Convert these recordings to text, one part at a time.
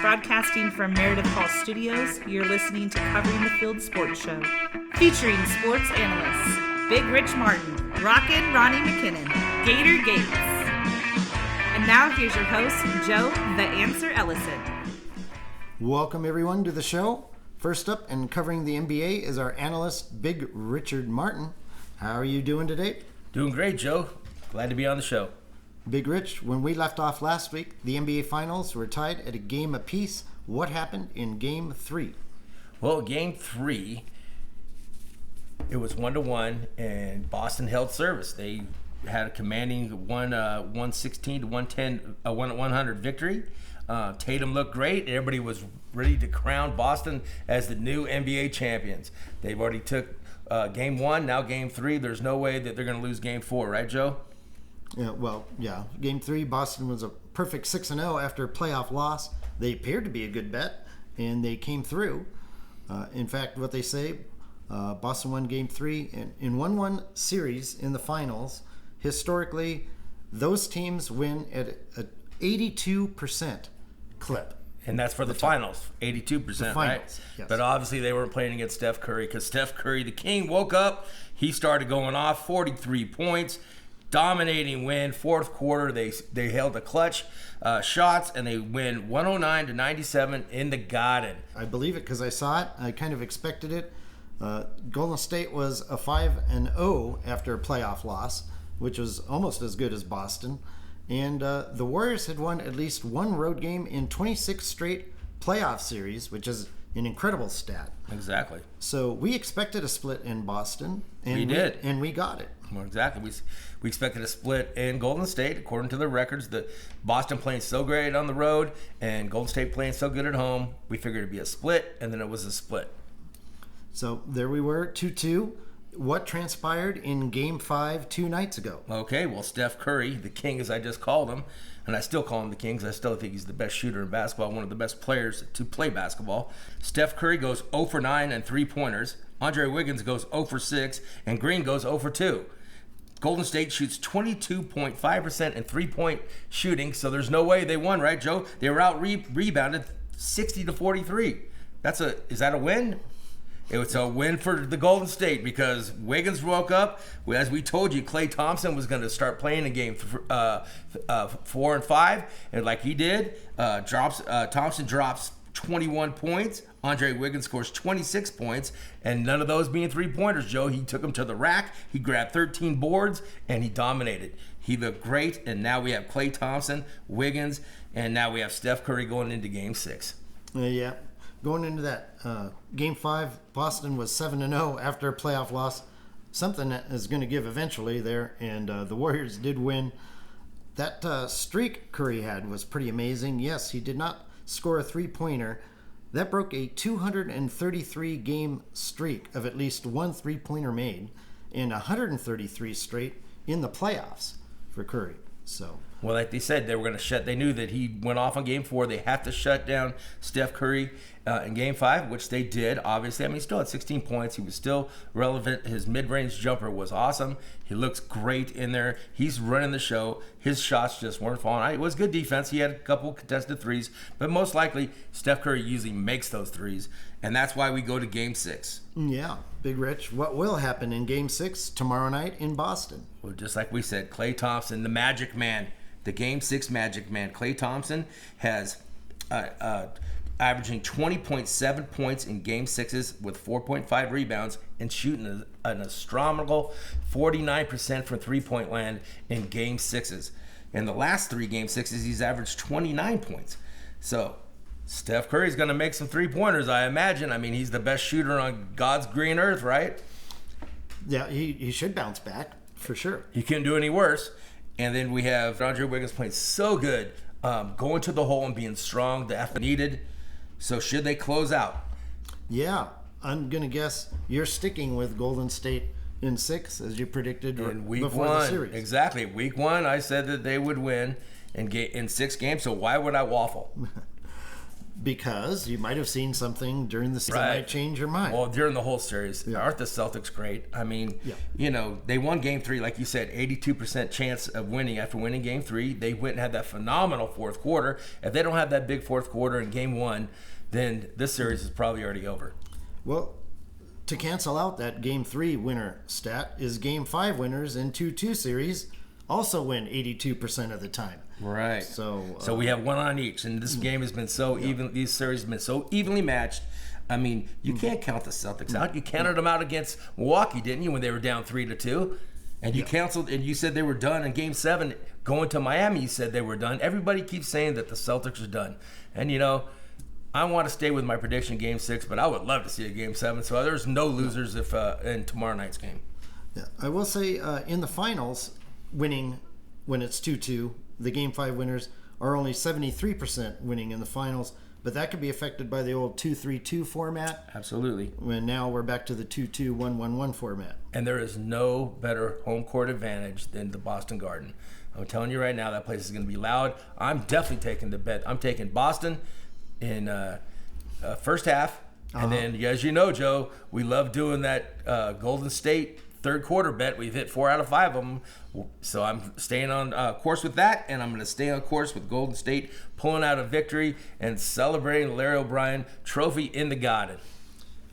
Broadcasting from Meredith Hall Studios, you're listening to Covering the Field Sports Show, featuring sports analysts Big Rich Martin, Rockin, Ronnie McKinnon, Gator Gates. And now here's your host, Joe the Answer Ellison. Welcome everyone to the show. First up and covering the NBA is our analyst, Big Richard Martin. How are you doing today? Doing great, Joe. Glad to be on the show. Big Rich, when we left off last week, the NBA Finals were tied at a game apiece. What happened in Game 3? Well, Game 3, it was 1-1, and Boston held service. They had a commanding 116 to 110, 100 victory. Tatum looked great. Everybody was ready to crown Boston as the new NBA champions. They've already took Game 1, now Game 3. There's no way that they're going to lose Game 4, right, Joe? Yeah. Game 3, Boston was a perfect 6-0 after a playoff loss. They appeared to be a good bet, and they came through. In fact, what they say, Boston won Game 3 in 1-1 series in the finals. Historically, those teams win at an 82% clip. And that's for the finals, 82%, right? Yes. But obviously they weren't playing against Steph Curry because Steph Curry, the king, woke up. He started going off, 43 points. Dominating win. Fourth quarter, they held the clutch shots, and they win 109-97 in the Garden. I believe it because I saw it. I kind of expected it. Golden State was a 5-0 after a playoff loss, which was almost as good as Boston. And the Warriors had won at least one road game in 26 straight playoff series, which is an incredible stat. Exactly. So we expected a split in Boston. And we did. And we got it. Well, exactly. We expected a split in Golden State, according to the records. The Boston playing so great on the road and Golden State playing so good at home. We figured it'd be a split, and then it was a split. So there we were, 2-2. What transpired in Game 5 2 nights ago? Okay, well, Steph Curry, the king as I just called him, and I still call him the king because I still think he's the best shooter in basketball, one of the best players to play basketball. Steph Curry goes 0 for 9 and 3-pointers. Andre Wiggins goes 0 for 6, and Green goes 0 for 2. Golden State shoots 22.5% in three-point shooting, so there's no way they won, right, Joe? They were out-rebounded 60-43. Is that a win? It was a win for the Golden State because Wiggins woke up. As we told you, Klay Thompson was going to start playing in Game 4 and 5, and like he did, Thompson drops 21 points. Andre Wiggins scores 26 points, and none of those being three-pointers, Joe. He took them to the rack. He grabbed 13 boards, and he dominated. He looked great, and now we have Klay Thompson, Wiggins, and now we have Steph Curry going into Game 6. Yeah. Going into that Game 5, Boston was 7-0 after a playoff loss. Something that is going to give eventually there, and the Warriors did win. That streak Curry had was pretty amazing. Yes, he did not score a three-pointer. That broke a 233-game streak of at least one three-pointer made and 133 straight in the playoffs for Curry. So, well, like they said, they knew that he went off on Game 4. They have to shut down Steph Curry in Game 5, which they did, obviously. I mean, he still had 16 points. He was still relevant. His mid-range jumper was awesome. He looks great in there. He's running the show. His shots just weren't falling. It was good defense. He had a couple contested threes, but most likely Steph Curry usually makes those threes, and that's why we go to Game 6. Yeah, Big Rich, what will happen in Game 6 tomorrow night in Boston? Well, just like we said, Klay Thompson, the Magic Man, the Game 6 Magic Man. Klay Thompson has averaging 20.7 points in Game 6s with 4.5 rebounds and shooting an astronomical 49% from three-point land in Game 6s. In the last 3 Game 6s, he's averaged 29 points. So Steph Curry's going to make some three-pointers, I imagine. I mean, he's the best shooter on God's green earth, right? Yeah, he should bounce back, for sure. He couldn't do any worse. And then we have Andre Wiggins playing so good, going to the hole and being strong, the effort needed. So should they close out? Yeah, I'm going to guess you're sticking with Golden State in 6, as you predicted in week before 1. The series. Exactly. Week 1, I said that they would win in 6 games, so why would I waffle? because you might have seen something during the season that might change your mind. Well, during the whole series, aren't the Celtics great? I mean, they won Game 3, like you said, 82% chance of winning after winning Game 3. They went and had that phenomenal fourth quarter. If they don't have that big fourth quarter in Game 1, then this series is probably already over. Well, to cancel out that Game 3 winner stat is Game 5 winners in 2-2 series also win 82% of the time. Right. So we have one on each, and this game has been so even. These series have been so evenly matched. I mean, you can't count the Celtics out. You counted them out against Milwaukee, didn't you, when they were down 3-2? And you canceled, and you said they were done in Game 7. Going to Miami, you said they were done. Everybody keeps saying that the Celtics are done. And, I want to stay with my prediction Game 6, but I would love to see a Game 7. So there's no losers if in tomorrow night's game. Yeah, I will say in the finals, winning when it's 2-2, the Game 5 winners are only 73% winning in the finals, but that could be affected by the old 2-3-2 format. Absolutely. When now we're back to the 2-2-1-1-1 format. And there is no better home court advantage than the Boston Garden. I'm telling you right now, that place is going to be loud. I'm definitely taking the bet. I'm taking Boston in first half. And then, as you know, Joe, we love doing that Golden State third quarter bet. We've hit 4 out of 5 of them. So I'm staying on course with that, and I'm going to stay on course with Golden State pulling out a victory and celebrating the Larry O'Brien trophy in the Garden.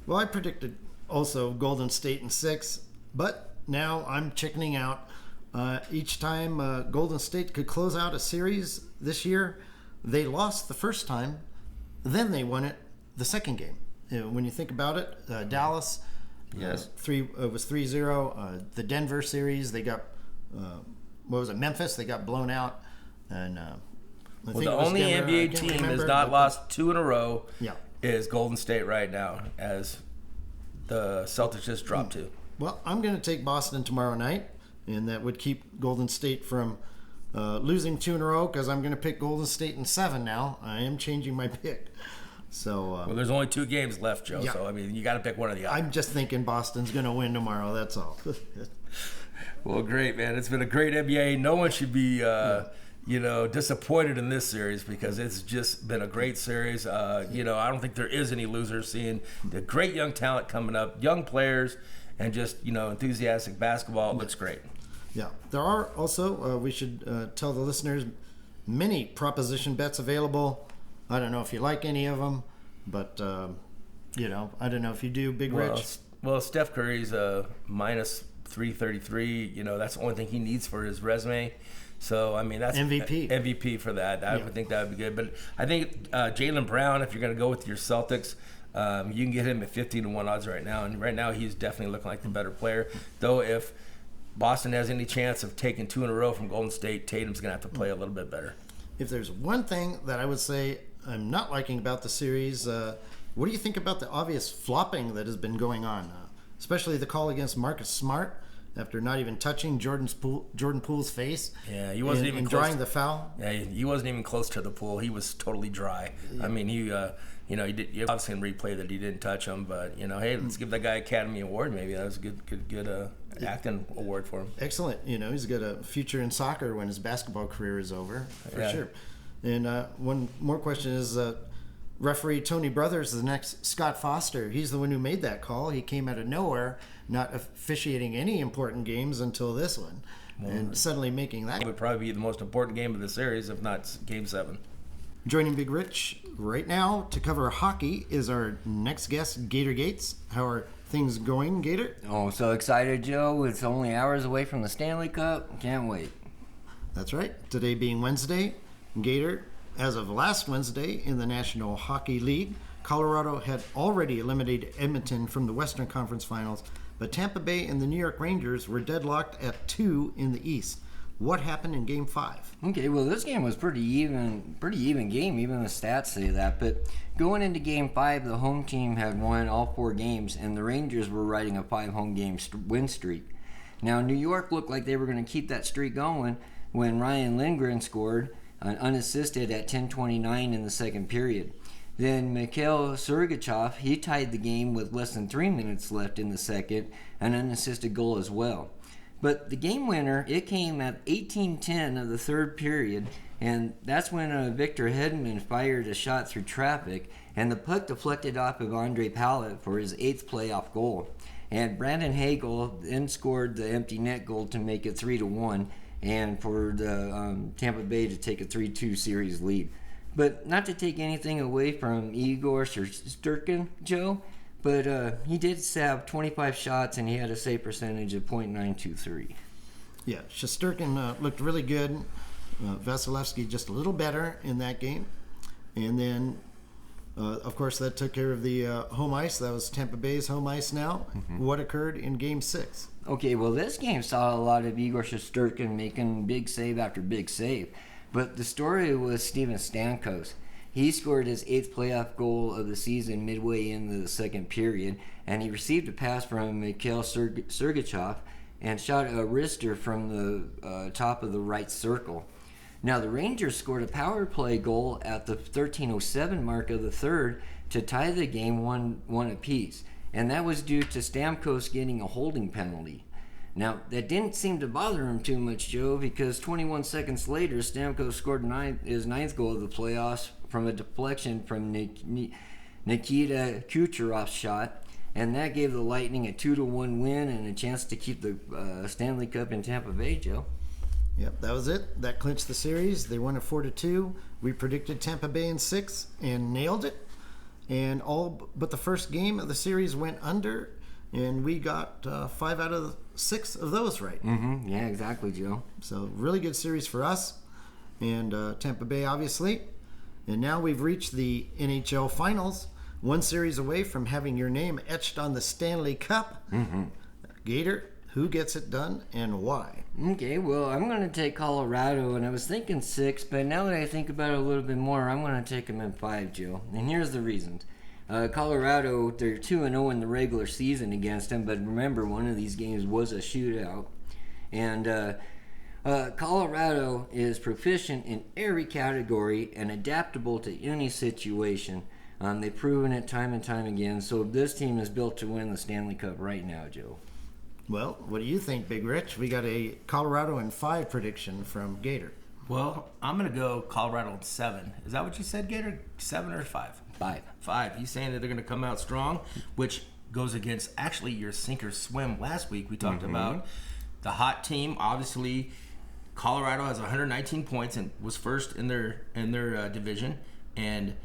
Well, I predicted also Golden State in 6, but now I'm chickening out. Each time Golden State could close out a series this year, they lost the first time, then they won it the second game. When you think about it, Dallas... Yes. It was 3-0. The Denver series, they got, Memphis, they got blown out. And the only Denver, NBA team has not lost 2 in a row is Golden State right now, as the Celtics just dropped 2. Well, I'm going to take Boston tomorrow night, and that would keep Golden State from losing 2 in a row, because I'm going to pick Golden State in 7 now. I am changing my pick. So, well, there's only 2 games left, Joe. Yeah. So, I mean, you got to pick one of the other. I'm just thinking Boston's going to win tomorrow. That's all. Well, great, man. It's been a great NBA. No one should be, disappointed in this series because it's just been a great series. I don't think there is any losers. Seeing the great young talent coming up, young players, and just enthusiastic basketball. It looks great. Yeah, there are also. We should tell the listeners many proposition bets available. I don't know if you like any of them, but, I don't know if you do, Big Rich. Well, Steph Curry's minus 333. That's the only thing he needs for his resume. So, I mean, that's MVP for that. I would think that would be good. But I think Jaylen Brown, if you're going to go with your Celtics, you can get him at 15-1 odds right now. And right now, he's definitely looking like the better player. Though, if Boston has any chance of taking 2 in a row from Golden State, Tatum's going to have to play a little bit better. If there's one thing that I would say I'm not liking about the series, what do you think about the obvious flopping that has been going on? Especially the call against Marcus Smart after not even touching Jordan Poole's face. Yeah, he wasn't even close drawing the foul. Yeah, he wasn't even close to the pool. He was totally dry. Yeah. I mean, he did. You obviously can replay that he didn't touch him, but hey, let's give that guy Academy Award. Maybe that was a good acting award for him. Excellent. He's got a future in soccer when his basketball career is over, for sure. And one more question is, referee Tony Brothers, the next Scott Foster. He's the one who made that call. He came out of nowhere, not officiating any important games until this one, and suddenly making that. It would probably be the most important game of the series, if not Game 7. Joining Big Rich right now to cover hockey is our next guest, Gator Gates. How are things going, Gator? Oh, so excited, Joe. It's only hours away from the Stanley Cup. Can't wait. That's right. Today being Wednesday, Gator, as of last Wednesday in the National Hockey League, Colorado had already eliminated Edmonton from the Western Conference Finals, but Tampa Bay and the New York Rangers were deadlocked at 2 in the East. What happened in Game 5? Okay, well, this game was pretty even game. Even the stats say that. But going into Game 5, the home team had won all 4 games, and the Rangers were riding a 5 home game win streak. Now, New York looked like they were going to keep that streak going when Ryan Lindgren scored unassisted at 10:29 in the second period. Then Mikhail Sergachev, he tied the game with less than 3 minutes left in the second, an unassisted goal as well. But the game winner, it came at 18:10 of the third period, And that's when Victor Hedman fired a shot through traffic, and the puck deflected off of Andre Pallett for his 8th playoff goal. And Brandon Hagel then scored the empty net goal to make it 3-1, and for the Tampa Bay to take a 3-2 series lead. But not to take anything away from Igor Shesterkin, Joe, but he did have 25 shots, and he had a save percentage of .923. Yeah, Shesterkin looked really good. Vasilevsky just a little better in that game. And then, of course, that took care of the home ice. That was Tampa Bay's home ice now. What occurred in Game 6? Okay, well, this game saw a lot of Igor Shesterkin making big save after big save. But the story was Steven Stamkos. He scored his 8th playoff goal of the season midway into the second period, and he received a pass from Mikhail Sergachev and shot a wrister from the top of the right circle. Now, the Rangers scored a power play goal at the 13:07 mark of the third to tie the game 1-1 apiece, and that was due to Stamkos getting a holding penalty. Now, that didn't seem to bother him too much, Joe, because 21 seconds later, Stamkos scored his 9th goal of the playoffs from a deflection from Nikita Kucherov's shot, and that gave the Lightning a 2-1 win and a chance to keep the Stanley Cup in Tampa Bay, Joe. Yep, that was it. That clinched the series. They won it 4-2. We predicted Tampa Bay in 6 and nailed it. And all but the first game of the series went under, and we got 5 out of 6 of those right. Yeah, exactly, Joe. So really good series for us and Tampa Bay, obviously. And now we've reached the NHL Finals, one series away from having your name etched on the Stanley Cup. Gator, who gets it done and why? Okay, well, I'm going to take Colorado, and I was thinking 6, but now that I think about it a little bit more, I'm going to take them in 5, Joe. And here's the reasons. Colorado, they're 2-0 in the regular season against them, but remember, one of these games was a shootout. And Colorado is proficient in every category and adaptable to any situation. They've proven it time and time again, so this team is built to win the Stanley Cup right now, Joe. Well, what do you think, Big Rich? We got a Colorado in 5 prediction from Gator. Well, I'm going to go Colorado in 7. Is that what you said, Gator? 7 or 5? 5. 5. He's saying that they're going to come out strong, which goes against actually your sink or swim last week. We talked about the hot team. Obviously, Colorado has 119 points and was first in their division, and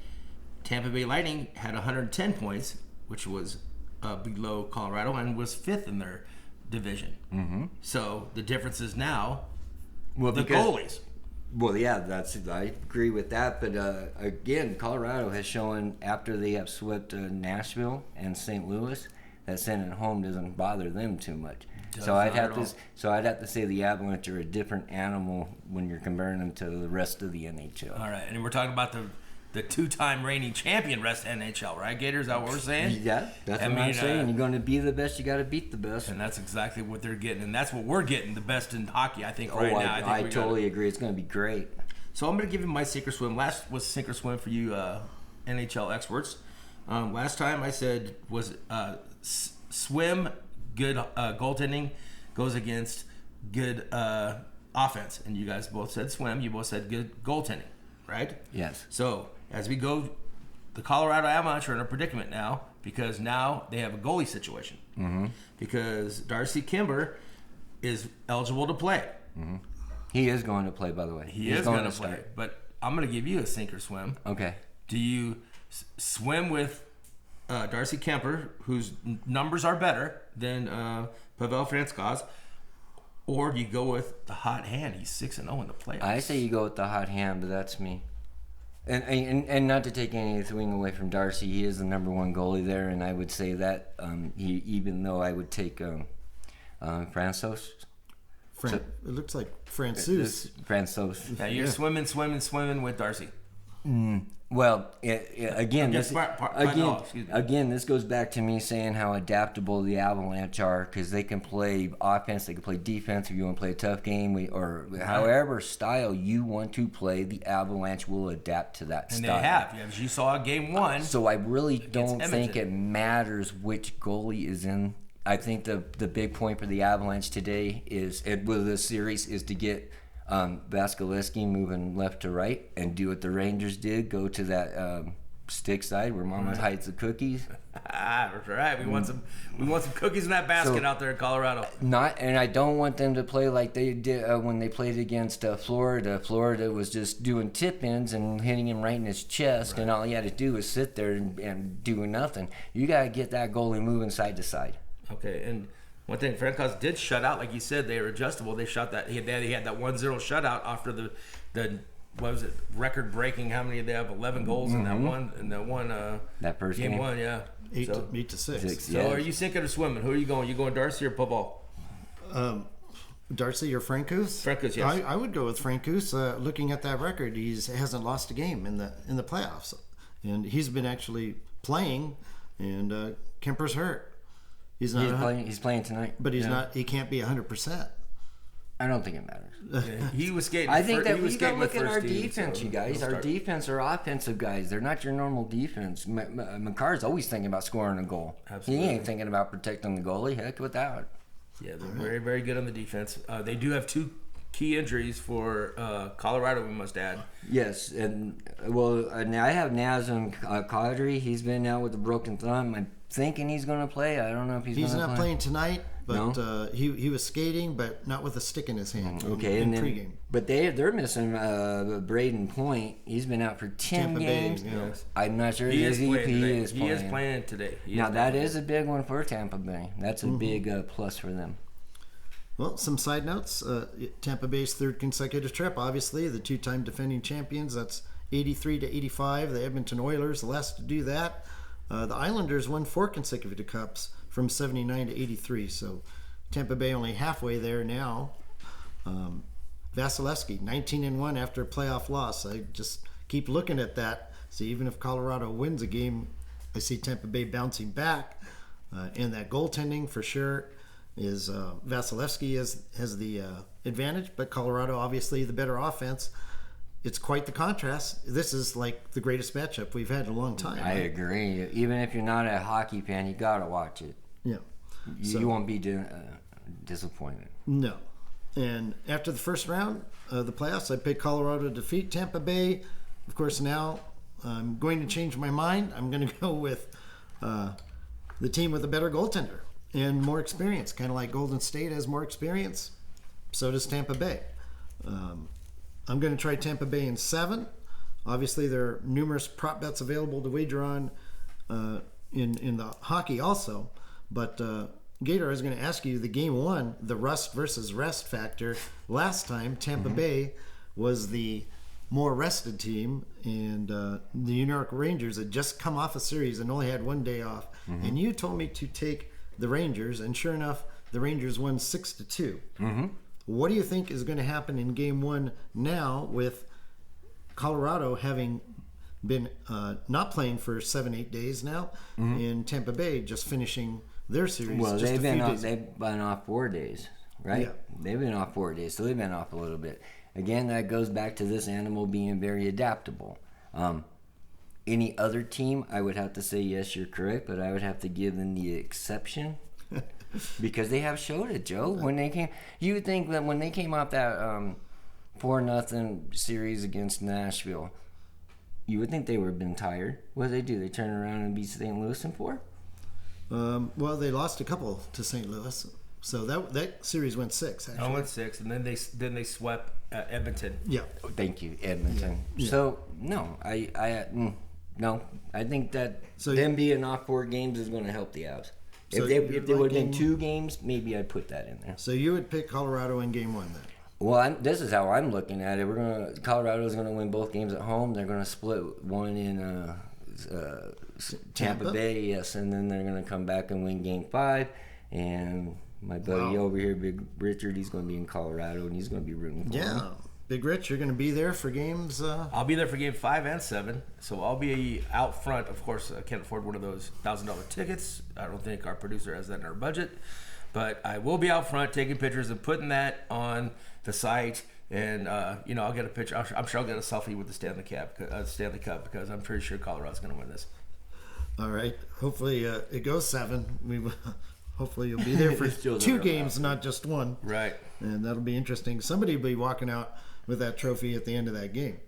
Tampa Bay Lightning had 110 points, which was below Colorado, and was 5th in their division. So the difference is now the goalies. Well, yeah, I agree with that. But again, Colorado has shown after they have swept Nashville and St. Louis that sending home doesn't bother them too much. So I'd have to say the Avalanche are a different animal when you're comparing them to the rest of the NHL. All right, and we're talking about the 2-time reigning champion rest of NHL, right, Gator? Is that what we're saying? Yeah, that's what I'm saying. You're going to be the best, you got to beat the best. And that's exactly what they're getting, and that's what we're getting, the best in hockey, I think, right now. I totally agree. It's going to be great. So I'm going to give you my sink or swim. Last was sink or swim for you NHL experts. Last time I said was swim, good goaltending goes against good offense. And you guys both said swim. You both said good goaltending, right? Yes. So as we go, the Colorado Avalanche are in a predicament now because now they have a goalie situation. Because Darcy Kimber is eligible to play. He is going to play, by the way. He is going to play. But I'm going to give you a sink or swim. Okay. Do you swim with Darcy Kemper, whose numbers are better than Pavel Francouz, or do you go with the hot hand? He's 6-0 in the playoffs. I say you go with the hot hand, but that's me. And not to take anything away from Darcy, he is the number 1 goalie there, and I would say that even though I would take Francouz. It looks like Francouz. Francouz. Now you're swimming with Darcy. Well, again, this goes back to me saying how adaptable the Avalanche are because they can play offense, they can play defense. If you want to play a tough game or however style you want to play, the Avalanche will adapt to that style. And they have, as you saw Game 1. So I really don't think it matters which goalie is in. I think the big point for the Avalanche today with this series is to get Vasilevsky moving left to right and do what the Rangers did, go to that stick side where Mama hides the cookies. That's right. We want some cookies in that basket out there in Colorado. And I don't want them to play like they did when they played against Florida. Florida was just doing tip-ins and hitting him right in his chest, and all he had to do was sit there and do nothing. You got to get that goalie moving side to side. Okay, and one thing, Francos did shut out, like you said, they were adjustable. They shot that. He had that 1-0 shutout after the what was it, record breaking? How many did they have? 11 goals in that one that first game. One, yeah. 8 to 6. So are you sinking or swimming? Who are you going? You going Darcy or Pavol? Darcy or Francouz? Francouz, yes. I would go with Francouz. Looking at that record, he hasn't lost a game in the playoffs, and he's been actually playing. And Kemper's hurt. He's playing tonight, but he's not. He can't be 100%. I don't think it matters. Yeah, he was skating. I think that we got to look at our defense, you guys. Our defense are offensive guys. They're not your normal defense. McCarr's always thinking about scoring a goal. Absolutely. He ain't thinking about protecting the goalie. Heck with that. Yeah, they're very, very good on the defense. They do have 2 key injuries for Colorado, we must add. Yes, and now I have Nazem Kadri. He's been out with a broken thumb. I'm thinking he's going to play. I don't know if he's going to play. He's not playing tonight, but he was skating, but not with a stick in his hand. Okay, in pregame. But they're missing Braden Point. He's been out for 10 Tampa games. Bay, yeah. I'm not sure He is playing He today. He is playing today. That is a big one for Tampa Bay. That's a big plus for them. Well, some side notes. Tampa Bay's 3rd consecutive trip, obviously. The 2-time defending champions. That's 83 to 85. The Edmonton Oilers, the last to do that. The Islanders won 4 consecutive cups from 79 to 83. So Tampa Bay only halfway there now. Vasilevsky, 19-1 after a playoff loss. I just keep looking at that. So even if Colorado wins a game, I see Tampa Bay bouncing back. And that goaltending for sure is Vasilevsky has the advantage, but Colorado obviously the better offense. It's quite the contrast. This is like the greatest matchup we've had in a long time. I agree. Even if you're not a hockey fan, you gotta watch it. Yeah, you won't be disappointed. No. And after the first round of the playoffs, I picked Colorado to defeat Tampa Bay. Of course, now I'm going to change my mind. I'm going to go with the team with a better goaltender and more experience. Kind of like Golden State has more experience, so does Tampa Bay. I'm going to try Tampa Bay in 7. Obviously, there are numerous prop bets available to wager on in the hockey also. But Gator, I was going to ask you the game 1, the rust versus rest factor. Last time, Tampa Bay was the more rested team, and the New York Rangers had just come off a series and only had 1 day off. And you told me to take the Rangers, and sure enough, the Rangers won 6-2. What do you think is going to happen in game 1 now with Colorado having been not playing for 7-8 days now, and Tampa Bay just finishing their series? Well, just they've been off 4 days, right? Yeah. They've been off 4 days, so they've been off a little bit. Again, that goes back to this animal being very adaptable. Any other team, I would have to say, yes, you're correct, but I would have to give them the exception because they have showed it, Joe. When they came, you would think that when they came off that 4-0 series against Nashville, you would think they would have been tired. What did they do? They turned around and beat St. Louis in 4? Well, they lost a couple to St. Louis, so that series went 6. Actually, I went 6, and then they swept Edmonton. Yeah. Oh, thank you, Edmonton. Yeah. So no, I think that them being off 4 games is going to help the Avs. So If they would have been 2 games, maybe I'd put that in there. So you would pick Colorado in game 1 then? Well, this is how I'm looking at it. Colorado's going to win both games at home. They're going to split one in Tampa Bay, yes, and then they're going to come back and win game 5. And my buddy over here, Big Richard, he's going to be in Colorado, and he's going to be rooting for him. Big Rich, you're going to be there for games? I'll be there for game 5 and 7, so I'll be out front. Of course, I can't afford one of those $1,000 tickets. I don't think our producer has that in our budget. But I will be out front taking pictures and putting that on the site. And, I'll get a picture. I'm sure I'll get a selfie with the Stanley Cup because I'm pretty sure Colorado's going to win this. All right. Hopefully it goes 7. We hopefully you'll be there for Still two there, games, not just one. Right. And that'll be interesting. Somebody will be walking out with that trophy at the end of that game.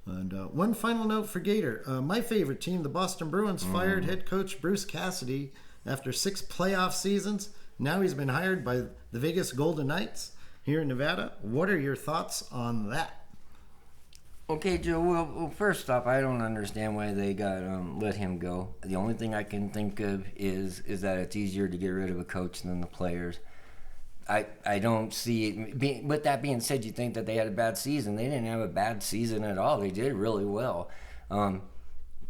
And one final note for Gator. My favorite team, the Boston Bruins, fired head coach Bruce Cassidy after 6 playoff seasons. Now he's been hired by the Vegas Golden Knights here in Nevada. What are your thoughts on that? Okay, Joe. Well, first off, I don't understand why they got let him go. The only thing I can think of is that it's easier to get rid of a coach than the players. I don't see it. With that being said, you think that they had a bad season. They didn't have a bad season at all. They did really well.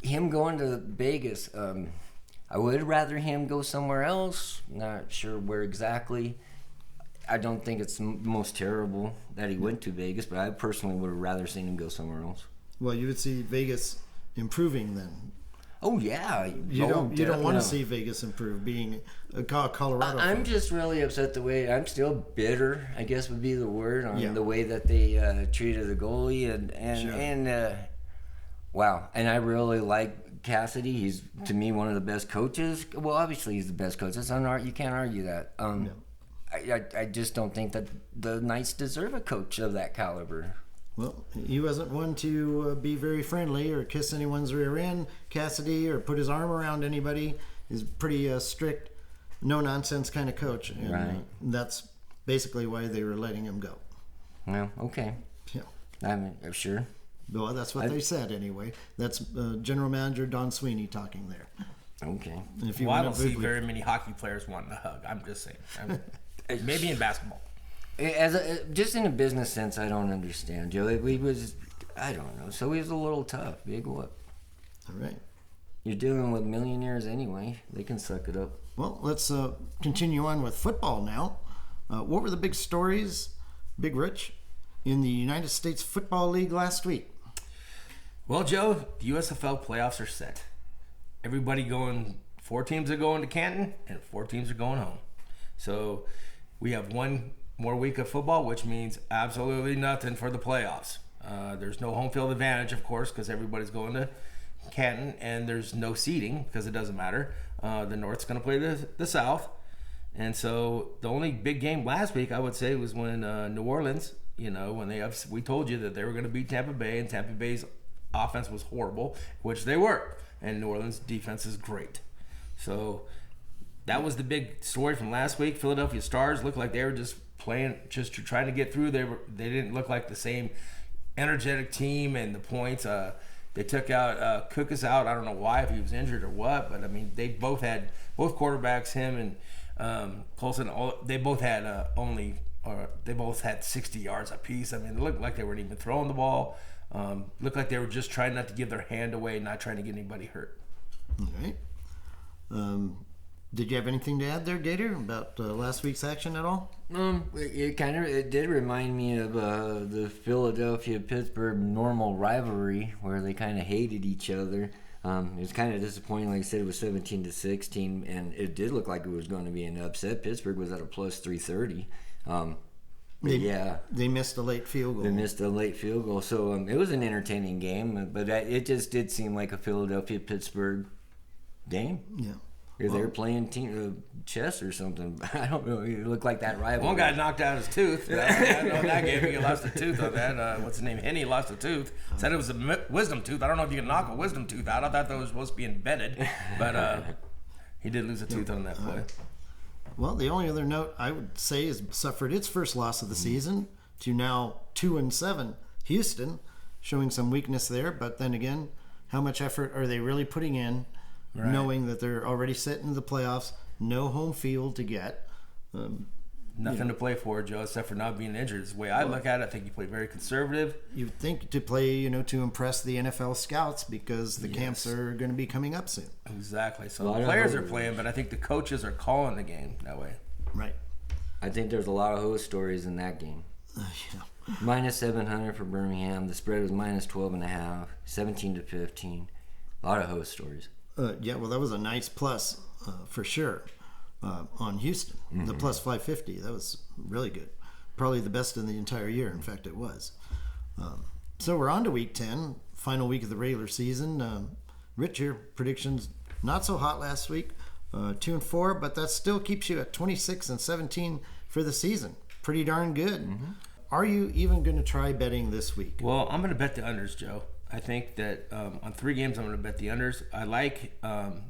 Him going to Vegas, I would rather him go somewhere else. Not sure where exactly. I don't think it's the most terrible that he went to Vegas, but I personally would have rather seen him go somewhere else. Well, you would see Vegas improving then. Oh yeah, You don't want to see Vegas improve, being a Colorado. I'm just really upset the way I'm still bitter, I guess would be the word, on the way that they treated the goalie and wow. And I really like Cassidy. He's to me one of the best coaches. Well, obviously he's the best coach. You can't argue that. No. I just don't think that the Knights deserve a coach of that caliber. Well, he wasn't one to be very friendly or kiss anyone's rear end, Cassidy, or put his arm around anybody. He's pretty strict, no-nonsense kind of coach. And Right. That's basically why they were letting him go. Well, okay. Yeah. I'm sure. Well, that's what they said anyway. That's General Manager Don Sweeney talking there. Okay. And if you Well, I want don't to see very many hockey players wanting a hug. I'm just saying. Maybe in basketball. Just in a business sense, I don't understand, Joe. I don't know. So he was a little tough. Big what? All right. You're dealing with millionaires anyway. They can suck it up. Well, let's continue on with football now. What were the big stories, Big Rich, in the United States Football League last week? Well, Joe, the USFL playoffs are set. Everybody going, 4 teams are going to Canton, and 4 teams are going home. So we have one more week of football, which means absolutely nothing for the playoffs. There's no home field advantage, of course, because everybody's going to Canton, and there's no seeding because it doesn't matter. The North's going to play the South. And so the only big game last week, I would say, was when New Orleans, when we told you that they were going to beat Tampa Bay, and Tampa Bay's offense was horrible, which they were. And New Orleans' defense is great. So that was the big story from last week. Philadelphia Stars looked like they were just trying to get through. They didn't look like the same energetic team, and the points. They took out Cook is out. I don't know why, if he was injured or what, but I mean they both quarterbacks, him and Colson. They both had they both had 60 yards apiece. I mean, it looked like they weren't even throwing the ball. Looked like they were just trying not to give their hand away, not trying to get anybody hurt. All right. Did you have anything to add there, Gator, about last week's action at all? It did remind me of the Philadelphia-Pittsburgh normal rivalry where they kind of hated each other. It was kind of disappointing. Like I said, it was 17-16, and it did look like it was going to be an upset. Pittsburgh was at a plus 330. They missed a late field goal. So it was an entertaining game, but it just did seem like a Philadelphia-Pittsburgh game. Yeah. They were playing chess or something. I don't know. It looked like that rival. One guy knocked out his tooth. I know that game. He lost a tooth on that. What's his name? Henny lost a tooth. Said it was a wisdom tooth. I don't know if you can knock a wisdom tooth out. I thought that was supposed to be embedded. But he did lose a tooth on that play. Well, the only other note I would say is suffered its first loss of the season to now 2-7. Houston showing some weakness there. But then again, how much effort are they really putting in? Right. Knowing that they're already set into the playoffs, no home field to get. Nothing to play for, Joe, except for not being injured. It's the way I look at it. I think you play very conservative. You'd think to play, to impress the NFL scouts because the camps are going to be coming up soon. Exactly. So the players are playing, but I think the coaches are calling the game that way. Right. I think there's a lot of host stories in that game. Yeah. Minus 700 for Birmingham. The spread was minus 12.5, 17-15. A lot of host stories. Well, that was a nice plus for sure on Houston. Mm-hmm. The plus 550, that was really good. Probably the best in the entire year. In fact, it was. So we're on to week 10, final week of the regular season. Rich, your predictions not so hot last week. 2-4, but that still keeps you at 26-17 for the season. Pretty darn good. Mm-hmm. Are you even going to try betting this week? Well, I'm going to bet the unders, Joe. I think that on 3 games, I'm going to bet the unders. I like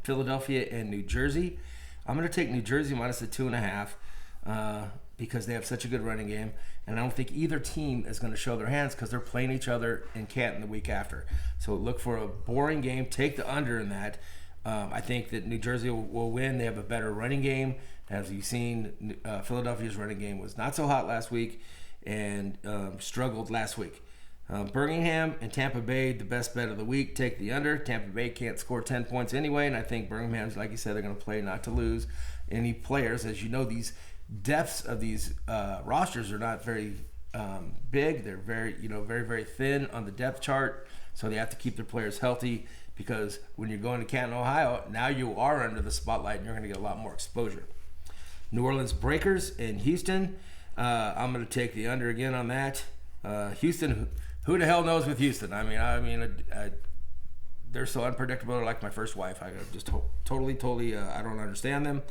Philadelphia and New Jersey. I'm going to take New Jersey minus the 2.5 because they have such a good running game. And I don't think either team is going to show their hands because they're playing each other in Canton the week after. So look for a boring game. Take the under in that. I think that New Jersey will win. They have a better running game. As you've seen, Philadelphia's running game was not so hot last week and struggled last week. Birmingham and Tampa Bay, the best bet of the week. Take the under. Tampa Bay can't score 10 points anyway, and I think Birmingham's, like you said, they're going to play not to lose any players. As you know, these depths of these rosters are not very big. They're very, very, very thin on the depth chart, so they have to keep their players healthy because when you're going to Canton, Ohio, now you are under the spotlight and you're going to get a lot more exposure. New Orleans Breakers in Houston. I'm going to take the under again on that. Houston, who the hell knows with Houston? I mean, they're so unpredictable. They're like my first wife. I just totally, I don't understand them.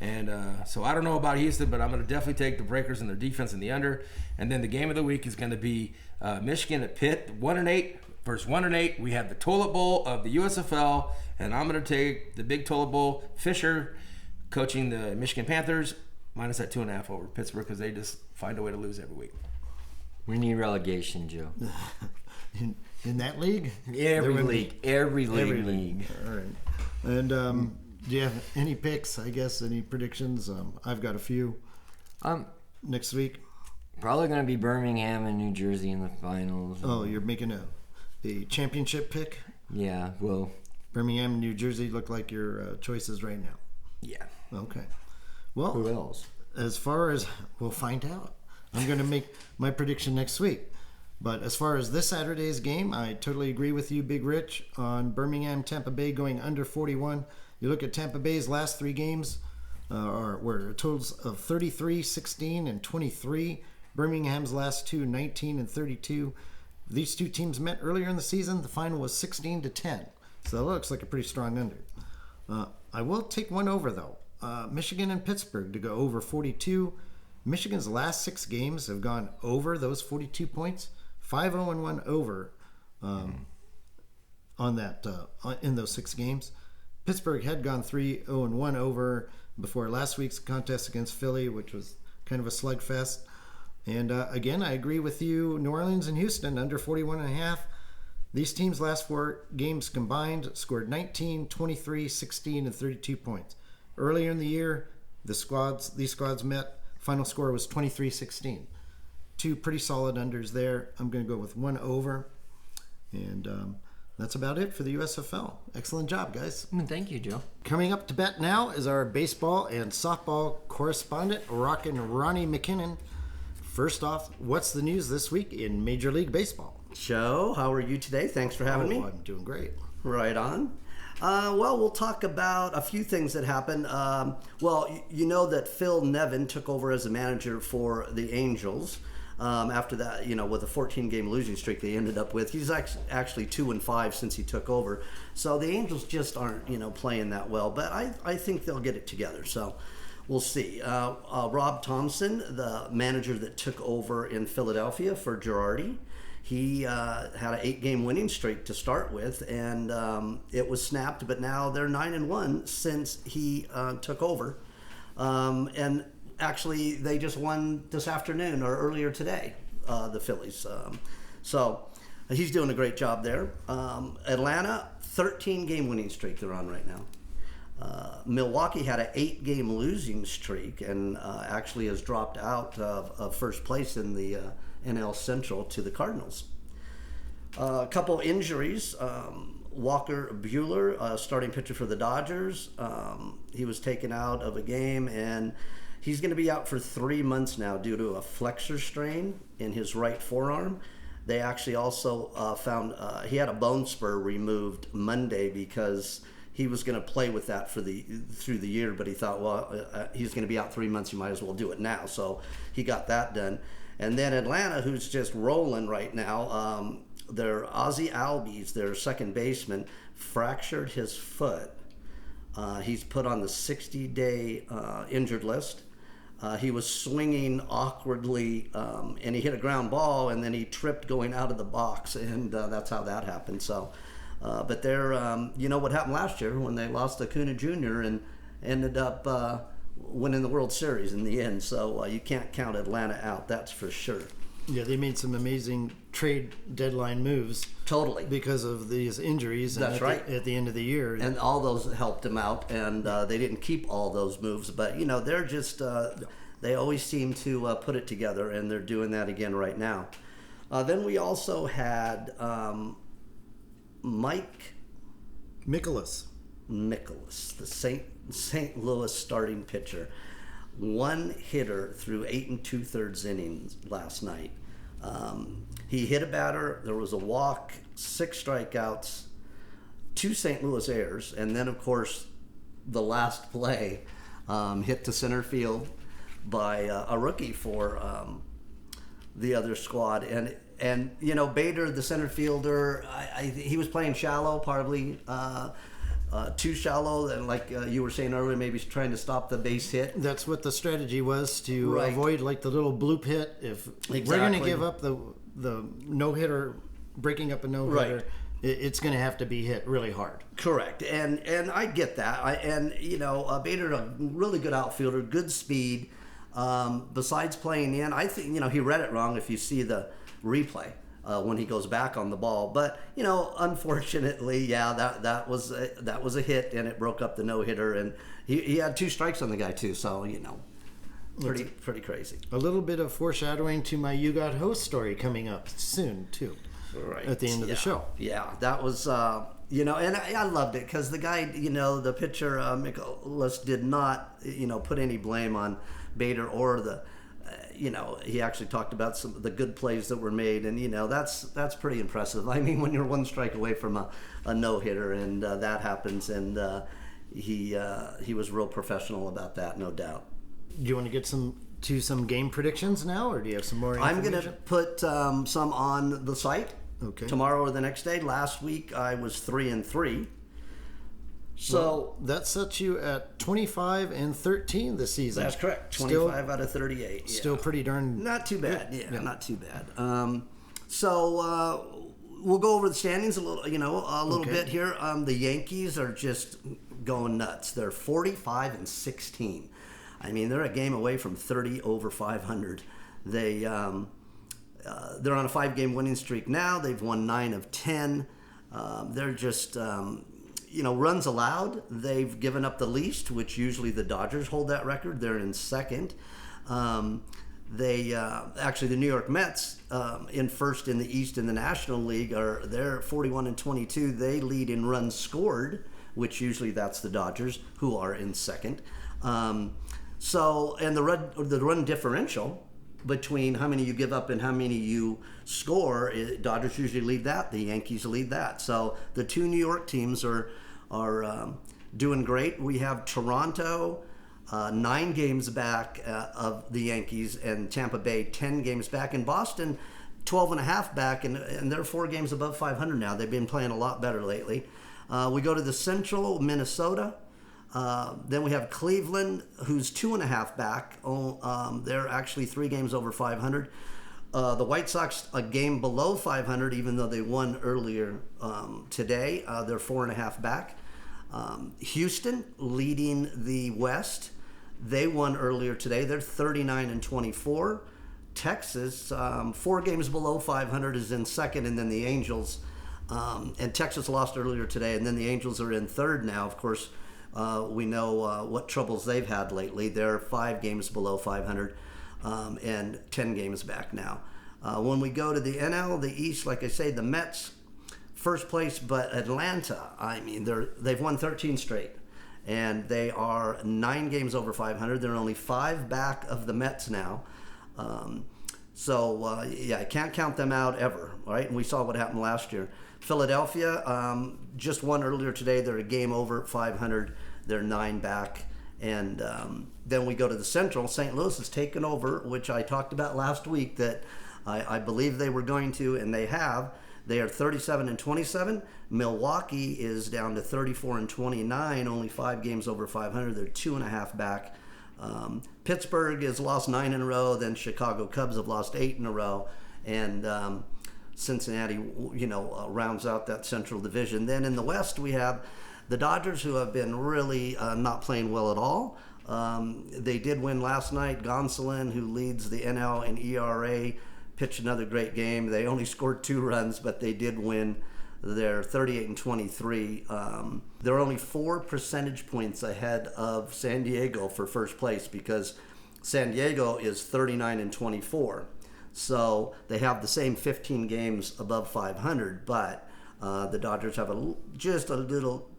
And so I don't know about Houston, but I'm going to definitely take the Breakers and their defense in the under. And then the game of the week is going to be Michigan at Pitt, 1-8 versus 1-8. We have the Toilet Bowl of the USFL, and I'm going to take the big Toilet Bowl. Fisher coaching the Michigan Panthers minus that 2.5 over Pittsburgh because they just find a way to lose every week. We need relegation, Joe. in that league? Every league. All right. And do you have any picks, I guess, any predictions? I've got a few. Next week? Probably going to be Birmingham and New Jersey in the finals. Oh, you're making a championship pick? Yeah, well. Birmingham and New Jersey look like your choices right now. Yeah. Okay. Well, who else? As far as we'll find out. I'm going to make my prediction next week. But as far as this Saturday's game, I totally agree with you, Big Rich, on Birmingham, Tampa Bay going under 41. You look at Tampa Bay's last 3 games were totals of 33, 16, and 23. Birmingham's last 2, 19 and 32. These 2 teams met earlier in the season. The final was 16-10. So that looks like a pretty strong under. I will take one over, though. Michigan and Pittsburgh to go over 42. Michigan's last 6 games have gone over those 42 points. 5-0-1 over on that in those 6 games. Pittsburgh had gone 3-0-1 over before last week's contest against Philly, which was kind of a slugfest. And again, I agree with you. New Orleans and Houston under 41.5. These teams' last 4 games combined scored 19, 23, 16, and 32 points. Earlier in the year, these squads met. Final score was 23-16. 2 pretty solid unders there. I'm going to go with 1 over. And that's about it for the USFL. Excellent job, guys. Thank you, Joe. Coming up to bet now is our baseball and softball correspondent, Rockin' Ronnie McKinnon. First off, what's the news this week in Major League Baseball? Joe, how are you today? Thanks for having me. I'm doing great. Right on. Well, we'll talk about a few things that happened. Well, you know that Phil Nevin took over as a manager for the Angels. After that, with a 14-game losing streak they ended up with. He's actually 2-5 since he took over. So the Angels just aren't, playing that well. But I think they'll get it together. So we'll see. Rob Thompson, the manager that took over in Philadelphia for Girardi, he had an 8-game winning streak to start with, and it was snapped. But now they're 9-1 since he took over, and actually they just won this afternoon or earlier today, the Phillies. So he's doing a great job there. Atlanta, 13-game winning streak they're on right now. Milwaukee had an 8-game losing streak and actually has dropped out of first place in the NL Central to the Cardinals. A couple injuries. Walker Buehler, starting pitcher for the Dodgers, he was taken out of a game, and he's going to be out for 3 months now due to a flexor strain in his right forearm. They actually also found he had a bone spur removed Monday because he was going to play with that through the year, but he thought, well, he's going to be out 3 months, you might as well do it now. So he got that done. And then Atlanta, who's just rolling right now, their Ozzie Albies, their second baseman, fractured his foot He's put on the 60-day injured list. He was swinging awkwardly, and he hit a ground ball, and then he tripped going out of the box, and that's how that happened. So, but they're, you know what happened last year when they lost Acuna Jr. and ended up winning the World Series in the end. So you can't count Atlanta out, that's for sure. Yeah, they made some amazing trade deadline moves. Totally. Because of these injuries. That's right. At the end of the year. And all those helped him out, and they didn't keep all those moves. But, you know, they're just, they always seem to put it together, and they're doing that again right now. Then we also had Mike Mikolas, the St. Louis starting pitcher. One hitter through 8 2/3 innings last night. He hit a batter. There was a walk, 6 strikeouts, 2 St. Louis errors, and then of course the last play hit to center field by a rookie for the other squad. And you know, Bader, the center fielder, he was playing shallow, probably. Too shallow, and like you were saying earlier, maybe trying to stop the base hit. That's what the strategy was, to Right. avoid like the little bloop hit. If we're going to give up the no hitter, breaking up a no hitter, Right. it's going to have to be hit really hard. Correct, and I get that. And you know, Bader, a really good outfielder, good speed. Besides playing in, I think, you know, he read it wrong if you see the replay. When he goes back on the ball, but you know, unfortunately, yeah, that was a hit, and it broke up the no hitter, and he had 2 strikes on the guy too. So you know, pretty crazy. A little bit of foreshadowing to my You Got Host story coming up soon too. Right at the end of the show. Yeah, that was you know, and I loved it because the guy, you know, the pitcher Mikolas did not, you know, put any blame on Bader or the. You know, he actually talked about some of the good plays that were made, and you know, that's pretty impressive. I mean, when you're 1 strike away from a no hitter, and that happens, and he was real professional about that, no doubt. Do you want to get some game predictions now, or do you have some more information? I'm going to put some on the site tomorrow or the next day. Last week I was 3-3. So that sets you at 25-13 this season. That's correct. 25 out of 38. Yeah. Still pretty darn not too bad. Yeah, not too bad. So we'll go over the standings a little bit here. The Yankees are just going nuts. They're 45-16. I mean, they're a game away from 30 over 500. They're on a 5-game winning streak now. They've won 9 of 10. They're just runs allowed, they've given up the least, which usually the Dodgers hold that record. They're in second. They actually, the New York Mets in first in the East in the National League they're 41-22. They lead in runs scored, which usually that's the Dodgers, who are in second. So, and the run differential between how many you give up and how many you score, Dodgers usually lead that. The Yankees lead that. So the 2 New York teams are doing great. We have Toronto 9 games back of the Yankees, and Tampa Bay 10 games back, and Boston 12.5 back, and they're 4 games above 500 now. They've been playing a lot better lately. We go to the Central, Minnesota. Then we have Cleveland, who's 2.5 back. They're actually 3 games over 500. The White Sox a game below 500, even though they won earlier today. They're 4.5 back. Houston leading the West. They won earlier today. They're 39-24. Texas, 4 games below 500, is in second, and then the Angels. And Texas lost earlier today, and then the Angels are in third now. Of course, we know what troubles they've had lately. They're 5 games below 500 and 10 games back now. When we go to the NL, the East, like I say, the Mets first place, but Atlanta, I mean, they've won 13 straight, and they are 9 games over 500. They're only 5 back of the Mets now. I can't count them out ever, right? And we saw what happened last year. Philadelphia just won earlier today. They're a game over 500. They're 9 back. And then we go to the Central. St. Louis has taken over, which I talked about last week that I believe they were going to, and they have. They are 37-27. Milwaukee is down to 34-29, only 5 games over 500. They're 2.5 back. Pittsburgh has lost 9 in a row. Then Chicago Cubs have lost 8 in a row, and Cincinnati, rounds out that Central Division. Then in the West, we have the Dodgers, who have been really not playing well at all. They did win last night. Gonsolin, who leads the NL in ERA, pitched another great game. They only scored 2 runs, but they did win. They're 38-23. They're only 4 percentage points ahead of San Diego for first place, because San Diego is 39-24. So they have the same 15 games above 500, but the Dodgers have just a little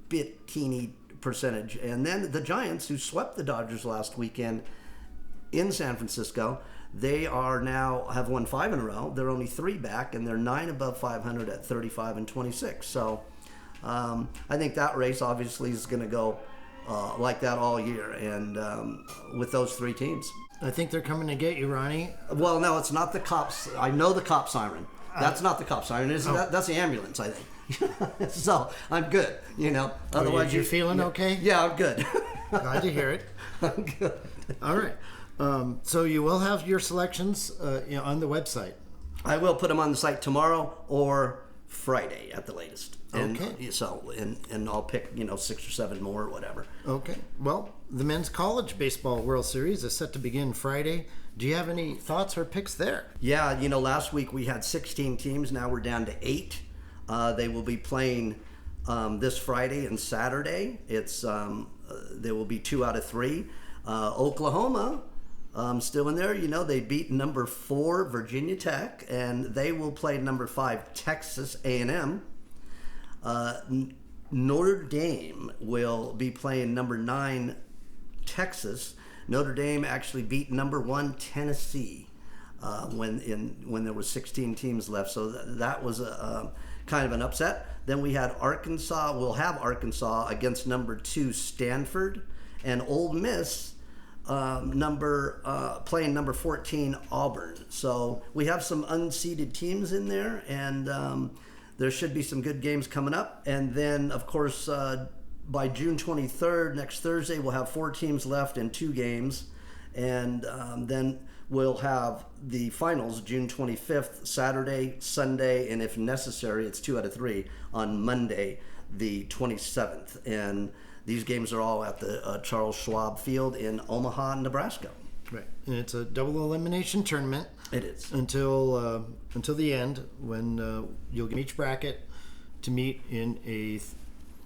bit teeny percentage. And then the Giants, who swept the Dodgers last weekend in San Francisco, they are now have won 5 in a row. They're only 3 back, and they're 9 above 500 at 35-26. So I think that race obviously is going to go like that all year, and with those 3 teams. I think they're coming to get you, Ronnie. Well, no, it's not the cops. I know the cop siren. That's not the cop siren. That's the ambulance, I think. So I'm good. Otherwise, you're feeling okay? Yeah, I'm good. Glad to hear it. I'm good. All right. So you will have your selections on the website. I will put them on the site tomorrow or Friday at the latest. And Okay. So and I'll pick 6 or 7 more or whatever. Okay. Well, the Men's College Baseball World Series is set to begin Friday. Do you have any thoughts or picks there? Yeah, last week we had 16 teams. Now we're down to 8. They will be playing this Friday and Saturday. There will be 2 out of 3. Oklahoma, still in there. They beat number 4 Virginia Tech, and they will play number 5 Texas A&M. Notre Dame will be playing number 9 Texas. Notre Dame actually beat number 1 Tennessee when there were 16 teams left, so that was a kind of an upset. Then we had Arkansas. We'll have Arkansas against number 2 Stanford, and Ole Miss playing number 14 Auburn. So we have some unseeded teams in there, and there should be some good games coming up. And then, of course, by June 23rd, next Thursday, we'll have 4 teams left and 2 games. And then we'll have the finals June 25th, Saturday, Sunday, and if necessary, it's 2 out of 3 on Monday, the 27th. And these games are all at the Charles Schwab Field in Omaha, Nebraska. Right. And it's a double elimination tournament. It is. Until the end, when you'll get each bracket to meet in a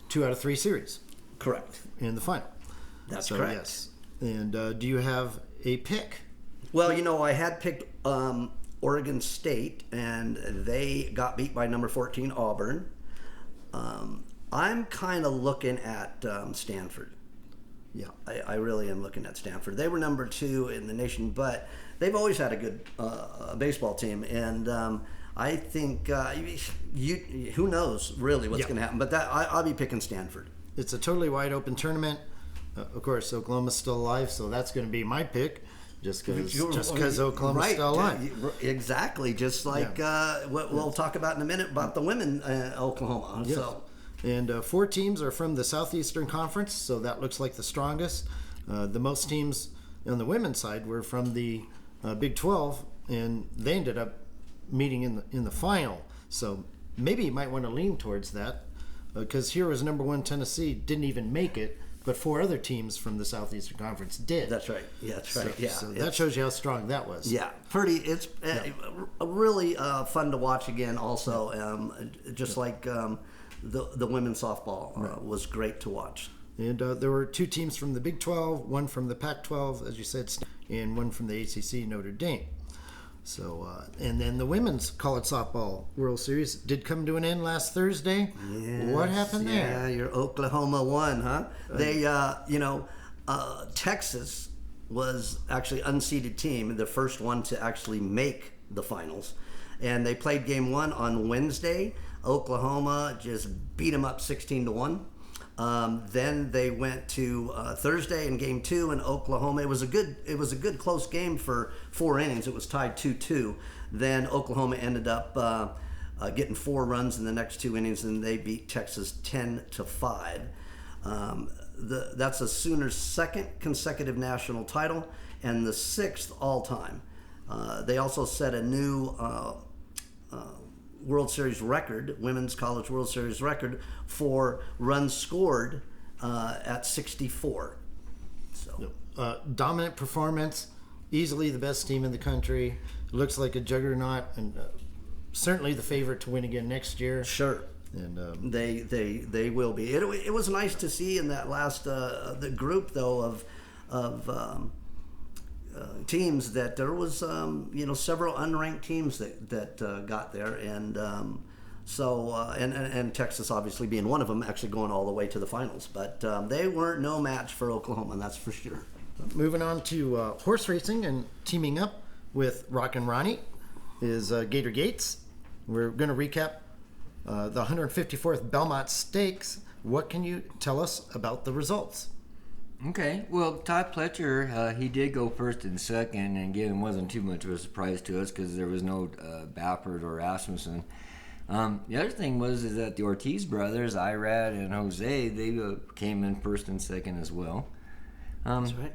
2 out of 3 series. Correct. In the final. That's correct. Yes. And do you have a pick? Well, I had picked Oregon State, and they got beat by number 14 Auburn. I'm kind of looking at Stanford. Yeah. I really am looking at Stanford. They were number 2 in the nation, but they've always had a good baseball team, and I think who knows really what's going to happen. But I'll be picking Stanford. It's a totally wide open tournament. Of course, Oklahoma's still alive, so that's going to be my pick. Just because Oklahoma's still alive. Exactly. Just like what we'll talk about in a minute about the women Oklahoma. Yes. So. And 4 teams are from the Southeastern Conference, so that looks like the strongest. The most teams on the women's side were from the Big 12, and they ended up meeting in the final. So maybe you might want to lean towards that, because here was number 1 Tennessee, didn't even make it, but 4 other teams from the Southeastern Conference did. That's right. Yeah, that's right. Yeah. So that shows you how strong that was. Yeah, pretty. It's really fun to watch again. Also, just like the women's softball was great to watch. And there were 2 teams from the Big 12, 1 from the Pac-12, as you said, and 1 from the ACC, Notre Dame. So, and then the women's college softball World Series did come to an end last Thursday. Yes, what happened there? Yeah, your Oklahoma won, huh? They, Texas was actually unseeded team, the first one to actually make the finals. And they played game 1 on Wednesday. Oklahoma just beat them up 16-1. Then they went to Thursday in game 2 in Oklahoma. It was a good close game for 4 innings. It was tied 2-2. Then Oklahoma ended up getting 4 runs in the next 2 innings, and they beat Texas 10-5. That's the Sooners' 2nd consecutive national title and the 6th all-time. They also set a new World Series record, Women's College World Series record, for runs scored at 64. So dominant performance, easily the best team in the country. Looks like a juggernaut, and certainly the favorite to win again next year. Sure. And they will be. It was nice to see in that last the group though of teams that there was several unranked teams that got there, and and Texas obviously being one of them, actually going all the way to the finals. But they weren't no match for Oklahoma, that's for sure. Moving on to horse racing, and teaming up with Rockin' Ronnie is Gator Gates. We're going to recap the 154th Belmont Stakes. What can you tell us about the results? Okay, well, Todd Pletcher, he did go first and second, and again, wasn't too much of a surprise to us because there was no Baffert or Rasmussen. The other thing is that the Ortiz brothers, Irad and Jose, they came in first and second as well. That's right.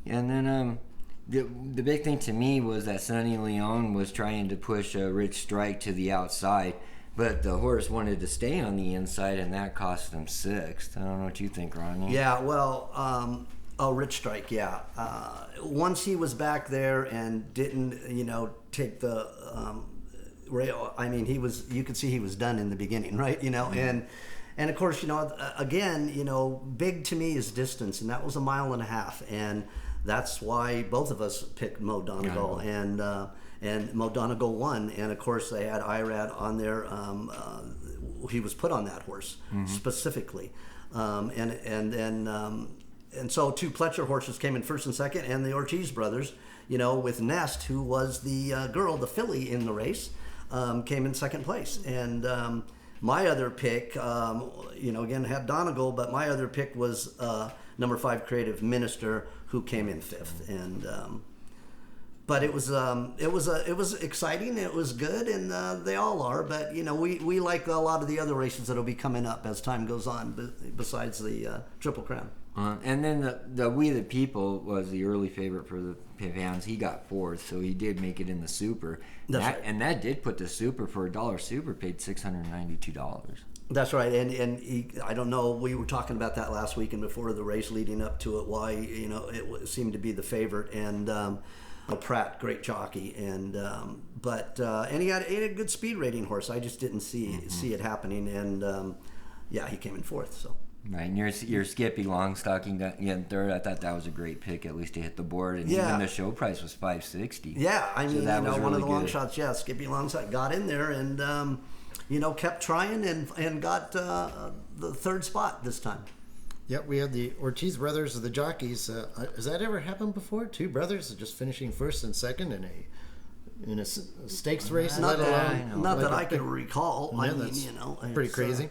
And then the big thing to me was that Sonny Leon was trying to push Rich Strike to the outside, but the horse wanted to stay on the inside, and that cost him 6th. I don't know what you think, Ronnie. Yeah, well, Rich Strike, yeah. Once he was back there and didn't, take the rail, I mean, you could see he was done in the beginning, right? And of course, again, big to me is distance, and that was 1.5 miles, and that's why both of us picked Mo Donegal, and Mo Donegal won. And of course, they had Irad on there. He was put on that horse specifically, and so 2 Pletcher horses came in first and second, and the Ortiz brothers, with Nest, who was the girl, the filly in the race, came in second place. And my other pick, again had Donegal, but my other pick was number 5 Creative Minister, who came in 5th. And but it was exciting. It was good, and they all are. But we like a lot of the other races that'll be coming up as time goes on. Besides the Triple Crown. And then the We the People was the early favorite for the fans. He got 4th, so he did make it in the Super. That's right. And that did put the Super for $1 Super paid $692. That's right, and I don't know. We were talking about that last week and before the race, leading up to it. Why it seemed to be the favorite, and Pratt, great jockey, and he had a good speed rating horse. I just didn't see it happening, and he came in 4th. So. Right, and your Skippy Longstocking in 3rd. I thought that was a great pick, at least to hit the board, and even the show price was $560. Yeah, I mean, so that was one really of the long good. shots. Yeah, Skippy Longstock got in there and kept trying and got the 3rd spot this time. Yep, we had the Ortiz brothers of the jockeys. Has that ever happened before? 2 brothers just finishing first and second in a stakes race, Not let that alone I can recall. Yeah, I mean, that's it's pretty crazy.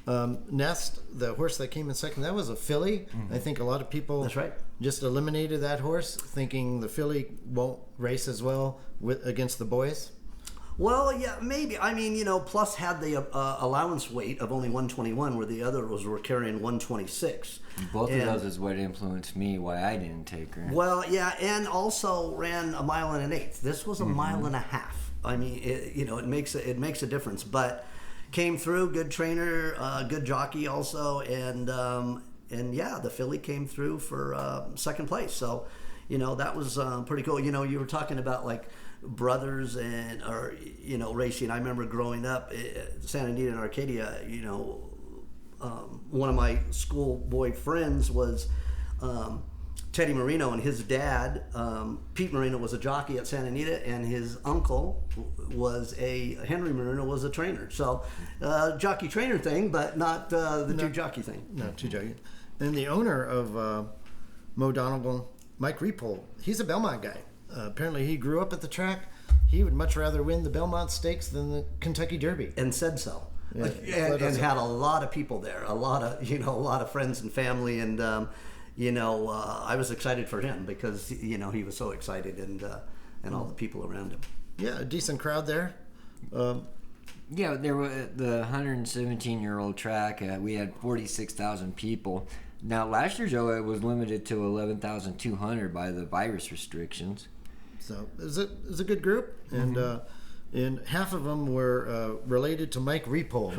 Nest, the horse that came in second, that was a filly. I think a lot of people That's right. just eliminated that horse, thinking the filly won't race as well against the boys. Well, yeah, maybe. I mean, Plus had the allowance weight of only 121, where the others were carrying 126. Both of those is what influenced me why I didn't take her. Well, yeah, and also ran 1.1 miles. This was 1.5 miles. I mean, it makes a difference, but came through. Good trainer, good jockey also, and the filly came through for second place. So, that was pretty cool. You were talking about like brothers or racing. I remember growing up at Santa Anita and Arcadia. One of my schoolboy friends was Teddy Marino, and his dad, Pete Marino, was a jockey at Santa Anita, and his uncle Henry Marino was a trainer. So jockey trainer thing, but not the two jockey thing. No, 2 jockey. And the owner of Mo Donegal, Mike Repole, he's a Belmont guy. Apparently he grew up at the track. He would much rather win the Belmont Stakes than the Kentucky Derby. And said so. Yeah, and had a lot of people there, a lot of friends and family, and I was excited for him because he was so excited, and all the people around him. Yeah, a decent crowd there. Yeah, there were the 117-year-old track. We had 46,000 people. Now, last year, Joe, it was limited to 11,200 by the virus restrictions. So it was a good group, and half of them were related to Mike Repole.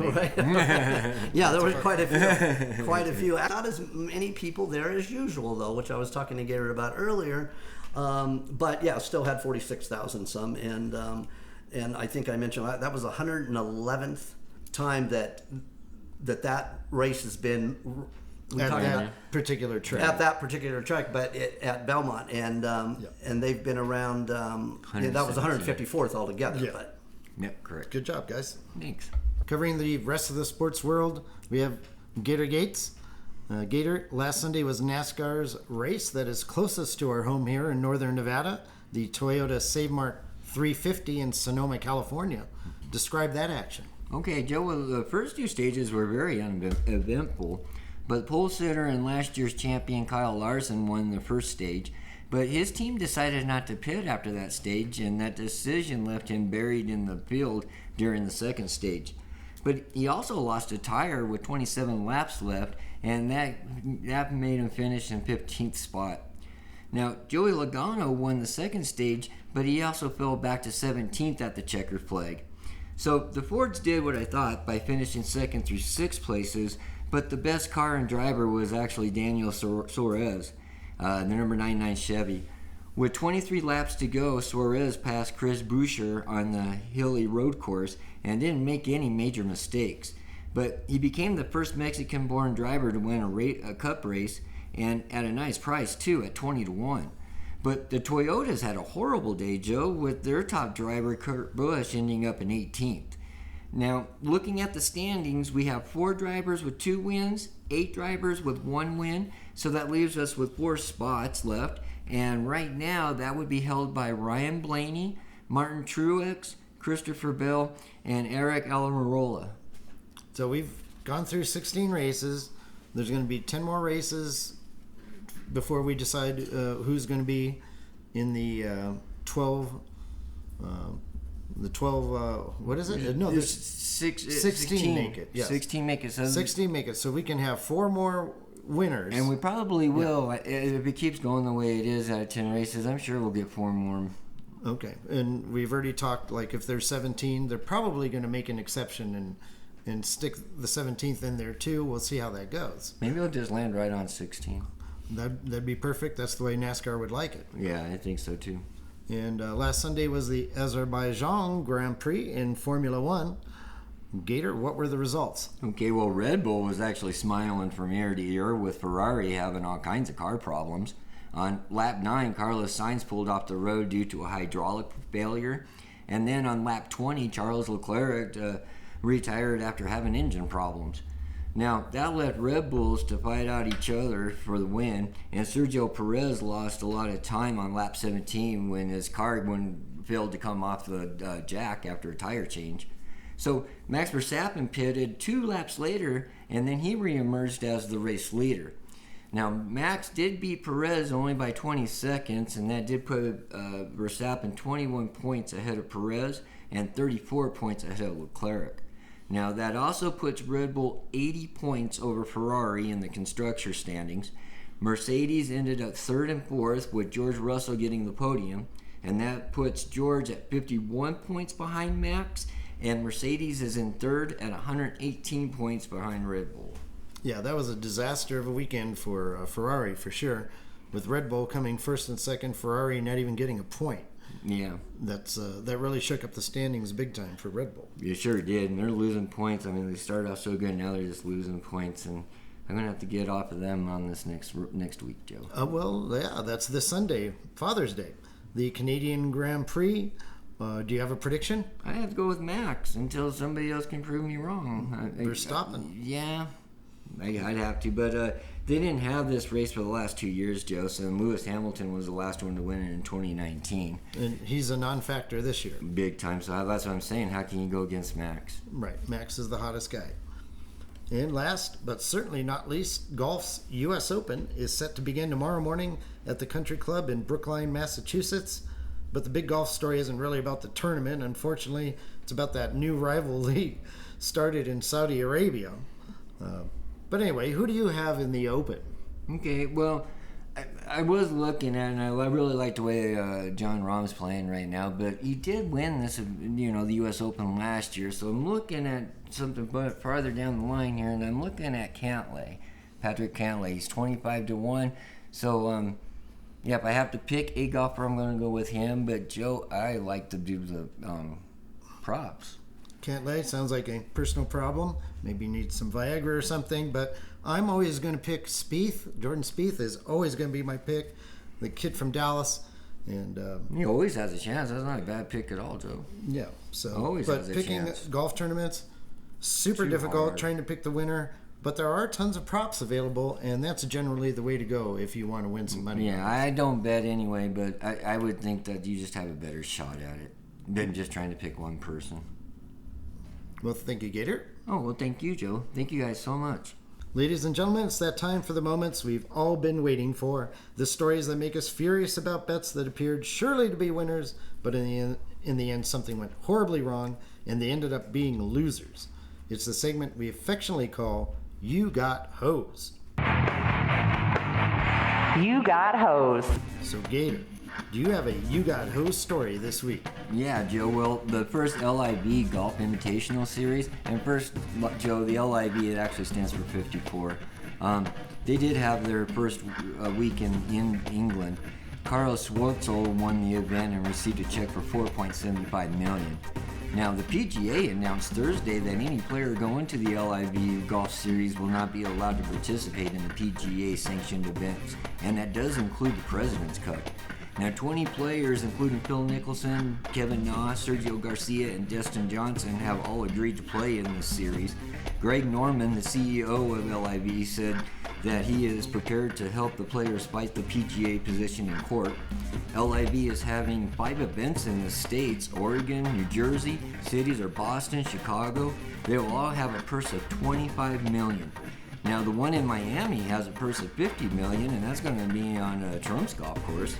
Yeah, there was quite a few. Not as many people there as usual, though, which I was talking to Gator about earlier. But yeah, still had 46,000 some, and I think I mentioned that was the 111th time that race has been. At that particular track. But at Belmont, and they've been around. That was 154th altogether. Yeah. But Yep, correct. Good job, guys. Thanks. Covering the rest of the sports world, we have Gator Gates. Gator, last Sunday was NASCAR's race that is closest to our home here in northern Nevada, the Toyota Save Mart 350 in Sonoma, California. Describe that action. Okay, Joe, well, the first two stages were very uneventful, but pole sitter and last year's champion Kyle Larson won the first stage, but his team decided not to pit after that stage, and that decision left him buried in the field during the second stage. But he also lost a tire with 27 laps left, and that made him finish in 15th spot. Now, Joey Logano won the second stage, but he also fell back to 17th at the checkered flag. So the Fords did what I thought by finishing second through 6 places, but the best car and driver was actually Daniel Suarez, the number 99 Chevy. With 23 laps to go, Suarez passed Chris Buescher on the hilly road course and didn't make any major mistakes. But he became the first Mexican-born driver to win a cup race, and at a nice price too, at 20-1. But the Toyotas had a horrible day, Joe, with their top driver Kurt Busch ending up in 18th. Now, looking at the standings, we have 4 drivers with 2 wins, 8 drivers with 1 win, so that leaves us with 4 spots left. And right now, that would be held by Ryan Blaney, Martin Truex, Christopher Bell, and Eric Almirola. So we've gone through 16 races. There's going to be 10 more races before we decide who's going to be in the 12. What is it? No, there's 16 make it. Yes. 16 make it. So 16 make it. So we can have 4 more winners. And we probably will. If it keeps going the way it is out of 10 races, I'm sure we'll get 4 more. Okay. And we've already talked, like, if there's 17, they're probably going to make an exception and stick the 17th in there too. We'll see how that goes. Maybe it'll just land right on 16. That'd be perfect. That's the way NASCAR would like it. Yeah, I think so too. And last Sunday was the Azerbaijan Grand Prix in Formula One. Gator, what were the results? Okay, well, Red Bull was actually smiling from ear to ear with Ferrari having all kinds of car problems. On lap 9, Carlos Sainz pulled off the road due to a hydraulic failure. And then on lap 20, Charles Leclerc retired after having engine problems. Now, that left Red Bulls to fight out each other for the win, and Sergio Perez lost a lot of time on lap 17 when his car failed to come off the jack after a tire change. So Max Verstappen pitted 2 laps later, and then he reemerged as the race leader. Now, Max did beat Perez only by 20 seconds, and that did put Verstappen 21 points ahead of Perez and 34 points ahead of Leclerc. Now, that also puts Red Bull 80 points over Ferrari in the constructor standings. Mercedes ended up 3rd and 4th, with George Russell getting the podium, and that puts George at 51 points behind Max, and Mercedes is in 3rd at 118 points behind Red Bull. Yeah, that was a disaster of a weekend for Ferrari, for sure. With Red Bull coming 1st and 2nd, Ferrari not even getting a point. Yeah. That really shook up the standings big time for Red Bull. You sure did, and they're losing points. I mean, they started off so good, now they're just losing points, and I'm going to have to get off of them on this next week, Joe. Well, yeah, that's this Sunday, Father's Day. The Canadian Grand Prix. Do you have a prediction? I have to go with Max until somebody else can prove me wrong. Verstappen. Yeah, I'd have to, but they didn't have this race for the last 2 years, Joe, so Lewis Hamilton was the last one to win it in 2019. And he's a non-factor this year. Big time, so that's what I'm saying. How can you go against Max? Right, Max is the hottest guy. And last, but certainly not least, golf's U.S. Open is set to begin tomorrow morning at the Country Club in Brookline, Massachusetts. But the big golf story isn't really about the tournament. Unfortunately, It's about that new rival league started in Saudi Arabia. But anyway, who do you have in the Open? Okay, well, I was looking at, and I really like the way John Rahm's playing right now, but he did win this, the U.S. Open last year, so I'm looking at something farther down the line here, and I'm looking at Cantlay, Patrick Cantlay. He's 25-1, so, if I have to pick a golfer, I'm going to go with him, but Joe, I like to do the props. Cantlay sounds like a personal problem. Maybe need some Viagra or something, but I'm always going to pick Spieth. Jordan Spieth is always going to be my pick. The kid from Dallas, and he always has a chance. That's not a bad pick at all, Joe. Yeah, so always has a picking chance. Golf tournaments, super Too difficult. hard. Trying to pick the winner, but there are tons of props available, and that's generally the way to go if you want to win some money. Yeah, I don't bet anyway, but I would think that you just have a better shot at it than just trying to pick one person. Well, thank you, Gator. Oh, well, thank you, Joe. Thank you guys so much. Ladies and gentlemen, it's that time for the moments we've all been waiting for. The stories that make us furious about bets that appeared surely to be winners, but in the end something went horribly wrong, and they ended up being losers. It's the segment we affectionately call You Got Hosed. You got hosed. So, Gator, do you have a You Got Hosed story this week? Yeah, Joe. Well, the first LIV Golf Invitational Series, and first, Joe, the LIV, it actually stands for 54. They did have their first week in England. Carlos Schwartzel won the event and received a check for $4.75 million. Now, the PGA announced Thursday that any player going to the LIV Golf Series will not be allowed to participate in the PGA-sanctioned events, and that does include the President's Cup. Now, 20 players, including Phil Mickelson, Kevin Na, Sergio Garcia, and Destin Johnson, have all agreed to play in this series. Greg Norman, the CEO of LIV, said that he is prepared to help the players fight the PGA position in court. LIV is having 5 events in the states: Oregon, New Jersey, cities are Boston, Chicago. They will all have a purse of $25 million. Now, the one in Miami has a purse of $50 million, and that's going to be on Trump's golf course.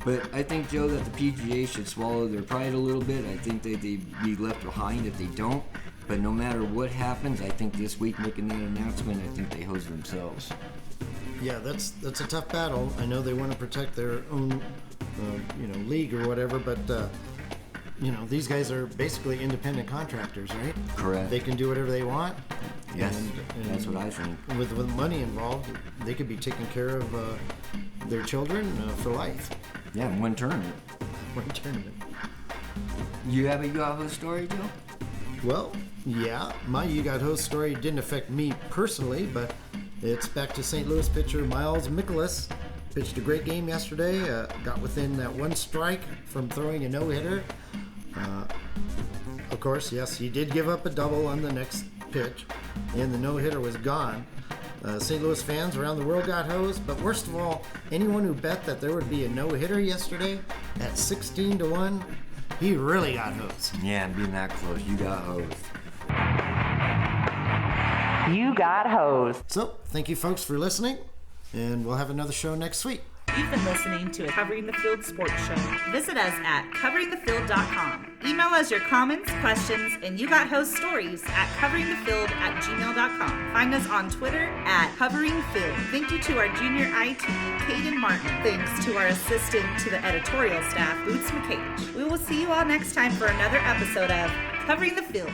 But I think, Joe, that the PGA should swallow their pride a little bit. I think that they'd be left behind if they don't. But no matter what happens, I think this week making that announcement, I think they hose themselves. Yeah, that's a tough battle. I know they want to protect their own, league or whatever, but these guys are basically independent contractors, right? Correct. They can do whatever they want. Yes, and that's what I think. With money involved, they could be taking care of their children for life. Yeah, one tournament. One tournament. You have a Yahoo story, Joe? Well, yeah, my You Got Hosed story didn't affect me personally, but it's back to St. Louis pitcher Miles Mikolas. Pitched a great game yesterday, got within that one strike from throwing a no-hitter. Of course, yes, he did give up a double on the next pitch, and the no-hitter was gone. St. Louis fans around the world got hosed, but worst of all, anyone who bet that there would be a no-hitter yesterday at 16-1, he really got hosed. Yeah, and being that close, you got hosed. You got hosed. So, thank you folks for listening, and we'll have another show next week. You've been listening to a Covering the Field sports show. Visit us at coveringthefield.com. Email us your comments, questions, and You Got Host stories at coveringthefield@gmail.com. Find us on Twitter at coveringfield. Thank you to our junior IT, Caden Martin. Thanks to our assistant to the editorial staff, Boots McCage. We will see you all next time for another episode of Covering the Field.